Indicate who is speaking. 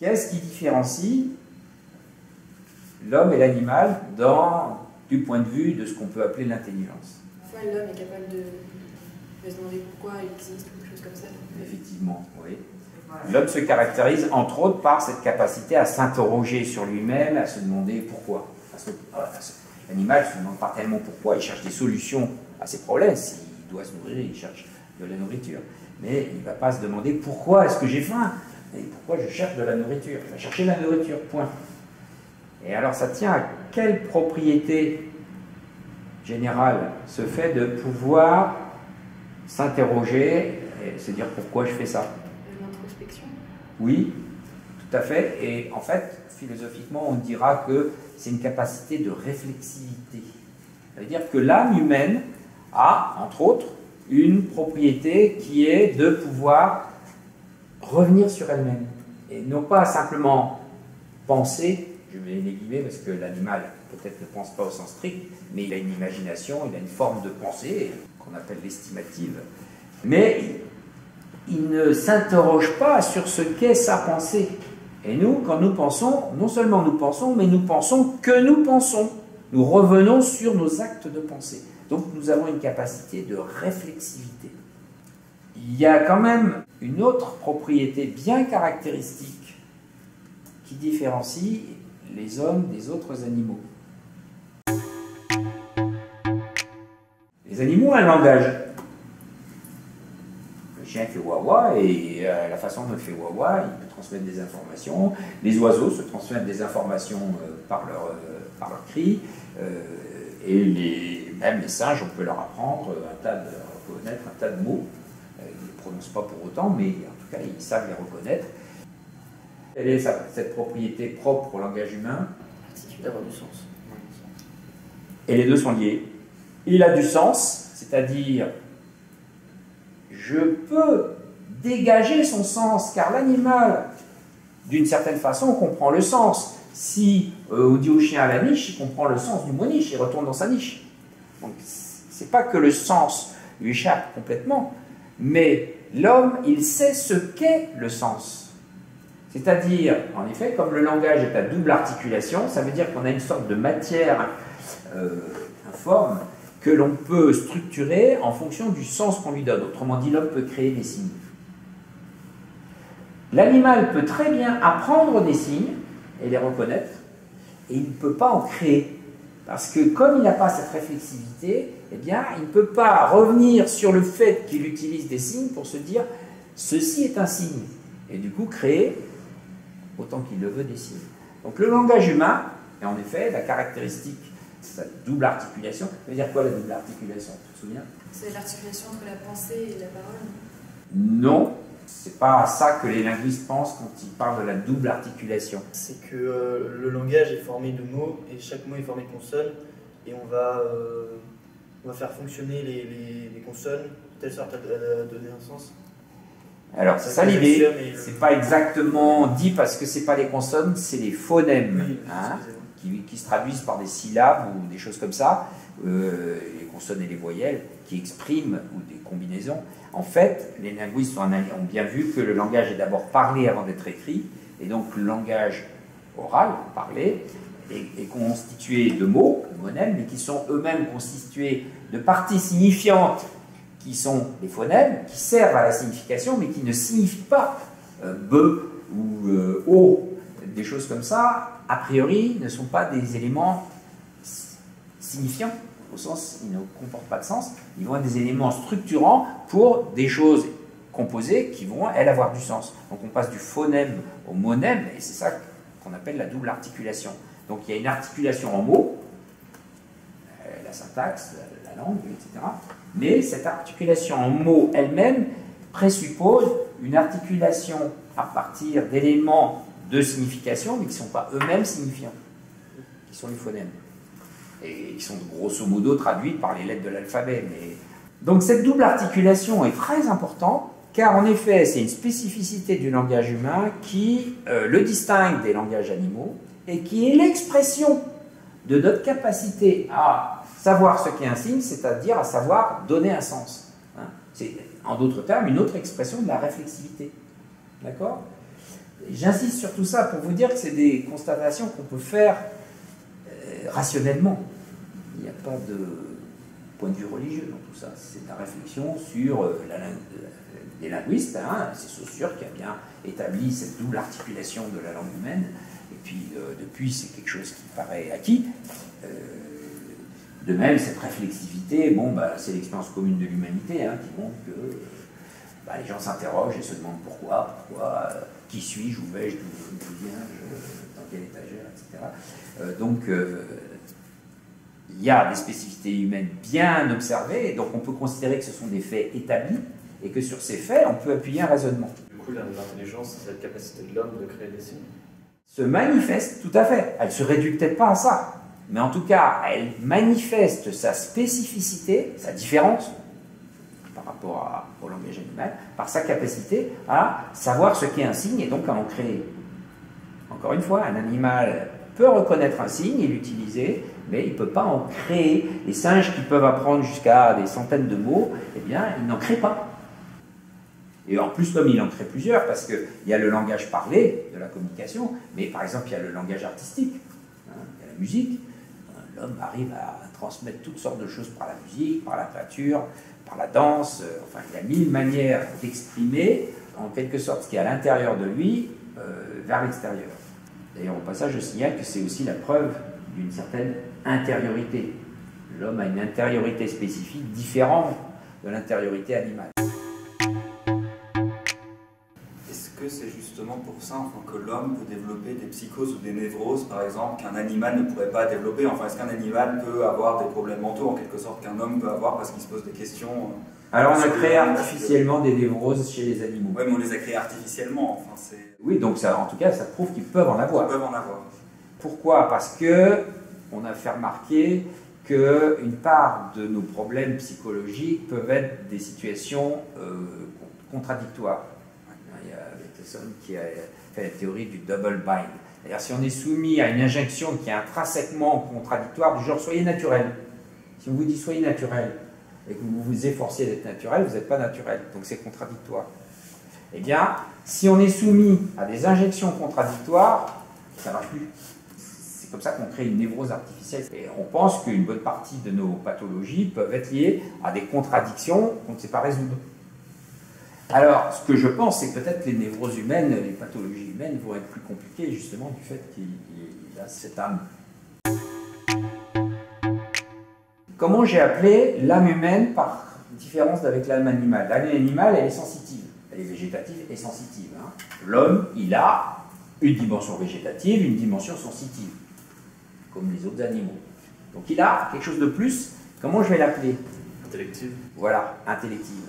Speaker 1: Qu'est-ce qui différencie l'homme et l'animal du point de vue de ce qu'on peut appeler l'intelligence?
Speaker 2: Enfin, l'homme est capable de se demander pourquoi il existe ou quelque chose comme ça.
Speaker 1: Effectivement, oui. L'homme se caractérise entre autres par cette capacité à s'interroger sur lui-même, à se demander pourquoi. L'animal ne se demande pas tellement pourquoi, il cherche des solutions à ses problèmes. S'il doit se nourrir, il cherche de la nourriture. Mais il ne va pas se demander pourquoi est-ce que j'ai faim et pourquoi je cherche de la nourriture. Il va chercher la nourriture, point. Et alors ça tient à quelle propriété générale ce fait de pouvoir s'interroger et se dire pourquoi je fais ça?
Speaker 2: L'introspection.
Speaker 1: Oui, tout à fait. Et en fait, philosophiquement, on dira que c'est une capacité de réflexivité. Ça veut dire que l'âme humaine a, entre autres, une propriété qui est de pouvoir revenir sur elle-même. Et non pas simplement penser, je vais les guillemets parce que l'animal peut-être ne pense pas au sens strict, mais il a une imagination, il a une forme de pensée qu'on appelle l'estimative. Mais il ne s'interroge pas sur ce qu'est sa pensée. Et nous, quand nous pensons, non seulement nous pensons, mais nous pensons que nous pensons. Nous revenons sur nos actes de pensée. Donc nous avons une capacité de réflexivité. Il y a quand même une autre propriété bien caractéristique qui différencie les hommes des autres animaux. Les animaux ont un langage. Le chien fait wawa et la façon dont il fait wawa, il peut transmettre des informations. Les oiseaux se transmettent des informations par leur cri. Et même les singes, on peut leur apprendre reconnaître un tas de mots. Ils ne les prononcent pas pour autant, mais en tout cas, ils savent les reconnaître. Quelle est cette propriété propre au langage humain?
Speaker 3: D'avoir du sens.
Speaker 1: Et les deux sont liés. Il a du sens, c'est-à-dire je peux dégager son sens, car l'animal, d'une certaine façon, comprend le sens. Si on dit au chien à la niche, il comprend le sens du mot niche, il retourne dans sa niche. Donc, c'est pas que le sens lui échappe complètement, mais l'homme, il sait ce qu'est le sens. C'est-à-dire, en effet, comme le langage est à double articulation, ça veut dire qu'on a une sorte de matière informe que l'on peut structurer en fonction du sens qu'on lui donne. Autrement dit, l'homme peut créer des signes. L'animal peut très bien apprendre des signes et les reconnaître, et il ne peut pas en créer. Parce que comme il n'a pas cette réflexivité, eh bien, il ne peut pas revenir sur le fait qu'il utilise des signes pour se dire « ceci est un signe », et du coup créer, autant qu'il le veut, des signes. Donc le langage humain, et en effet, la caractéristique de sa double articulation, ça veut dire quoi la double articulation, tu te souviens?
Speaker 2: C'est l'articulation entre la pensée et la parole?
Speaker 1: Non, c'est pas ça que les linguistes pensent quand ils parlent de la double articulation.
Speaker 3: C'est que le langage est formé de mots, et chaque mot est formé de consonnes, et on va faire fonctionner les consonnes de telle sorte à donner un sens.
Speaker 1: Alors, c'est ça l'idée. C'est pas exactement dit parce que c'est pas les consonnes, c'est les phonèmes,
Speaker 3: oui,
Speaker 1: hein, qui se traduisent par des syllabes ou des choses comme ça, les consonnes et les voyelles qui expriment, ou des combinaisons. En fait, les linguistes ont bien vu que le langage est d'abord parlé avant d'être écrit, et donc le langage oral, parlé, est constitué de mots, monèmes, mais qui sont eux-mêmes constitués de parties signifiantes qui sont des phonèmes, qui servent à la signification, mais qui ne signifient pas be ou o, des choses comme ça, a priori, ne sont pas des éléments signifiants, au sens, ils ne comportent pas de sens, ils vont être des éléments structurants pour des choses composées qui vont, elles, avoir du sens. Donc on passe du phonème au monème, et c'est ça qu'on appelle la double articulation. Donc il y a une articulation en mots, la syntaxe, la langue, etc. Mais cette articulation en mots elle-même présuppose une articulation à partir d'éléments de signification, mais qui ne sont pas eux-mêmes signifiants, qui sont les phonèmes. Et qui sont grosso modo traduits par les lettres de l'alphabet. Mais... Donc cette double articulation est très importante, car en effet, c'est une spécificité du langage humain qui le distingue des langages animaux, et qui est l'expression de notre capacité à savoir ce qu'est un signe, c'est-à-dire à savoir donner un sens. Hein. C'est, en d'autres termes, une autre expression de la réflexivité. D'accord? J'insiste sur tout ça pour vous dire que c'est des constatations qu'on peut faire rationnellement. Il n'y a pas de point de vue religieux dans tout ça. C'est la réflexion sur les linguistes, hein, c'est Saussure qui a bien établi cette double articulation de la langue humaine, et puis depuis c'est quelque chose qui paraît acquis. De même, cette réflexivité, bon, bah, c'est l'expérience commune de l'humanité hein, qui montre que bah, les gens s'interrogent et se demandent pourquoi, qui suis-je, où vais-je, d'où viens-je, dans quelle étagère, etc. Donc, il y a des spécificités humaines bien observées, et donc on peut considérer que ce sont des faits établis, et que sur ces faits, on peut appuyer un raisonnement.
Speaker 4: Du coup, l'intelligence, c'est cette capacité de l'homme de créer des signes.
Speaker 1: Se manifeste, tout à fait. Elle ne se réduit peut-être pas à ça, mais en tout cas, elle manifeste sa spécificité, sa différence, par rapport au langage animal, par sa capacité à savoir ce qu'est un signe et donc à en créer. Encore une fois, un animal peut reconnaître un signe et l'utiliser, mais il ne peut pas en créer. Les singes qui peuvent apprendre jusqu'à des centaines de mots, eh bien, ils n'en créent pas. Et en plus, l'homme, il en crée plusieurs, parce qu'il y a le langage parlé de la communication, mais par exemple, il y a le langage artistique, hein, il y a la musique. L'homme arrive à transmettre toutes sortes de choses par la musique, par la peinture, par la danse, enfin, il y a 1000 manières d'exprimer, en quelque sorte, ce qui est à l'intérieur de lui, vers l'extérieur. D'ailleurs, au passage, je signale que c'est aussi la preuve d'une certaine intériorité. L'homme a une intériorité spécifique différente de l'intériorité animale.
Speaker 5: Est-ce que c'est justement pour ça enfin, que l'homme peut développer des psychoses ou des névroses, par exemple, qu'un animal ne pourrait pas développer? Enfin, est-ce qu'un animal peut avoir des problèmes mentaux, en quelque sorte, qu'un homme peut avoir parce qu'il se pose des questions
Speaker 1: Alors, on a créé artificiellement des névroses chez les animaux.
Speaker 5: Oui, mais on les a créés artificiellement. Enfin,
Speaker 1: oui, donc ça, en tout cas, ça prouve qu'ils peuvent en avoir.
Speaker 5: Ils peuvent en avoir.
Speaker 1: Pourquoi? Parce que on a fait remarquer qu'une part de nos problèmes psychologiques peuvent être des situations contradictoires. Il y a Peterson qui a fait la théorie du double bind. C'est-à-dire, si on est soumis à une injonction qui est intrinsèquement contradictoire, du genre soyez naturel. Si on vous dit soyez naturel et que vous vous efforciez d'être naturel, vous n'êtes pas naturel. Donc c'est contradictoire. Eh bien, si on est soumis à des injections contradictoires, ça ne marche plus. C'est comme ça qu'on crée une névrose artificielle. Et on pense qu'une bonne partie de nos pathologies peuvent être liées à des contradictions qu'on ne sait pas résoudre. Alors, ce que je pense, c'est que peut-être les névroses humaines, les pathologies humaines vont être plus compliquées, justement, du fait qu'il a cette âme. Comment j'ai appelé l'âme humaine par différence avec l'âme animale? L'âme animale, elle est sensitive. Elle est végétative et sensitive. Hein. L'homme, il a une dimension végétative, une dimension sensitive, comme les autres animaux. Donc il a quelque chose de plus. Comment je vais l'appeler?
Speaker 4: Intellective.
Speaker 1: Voilà, intellective.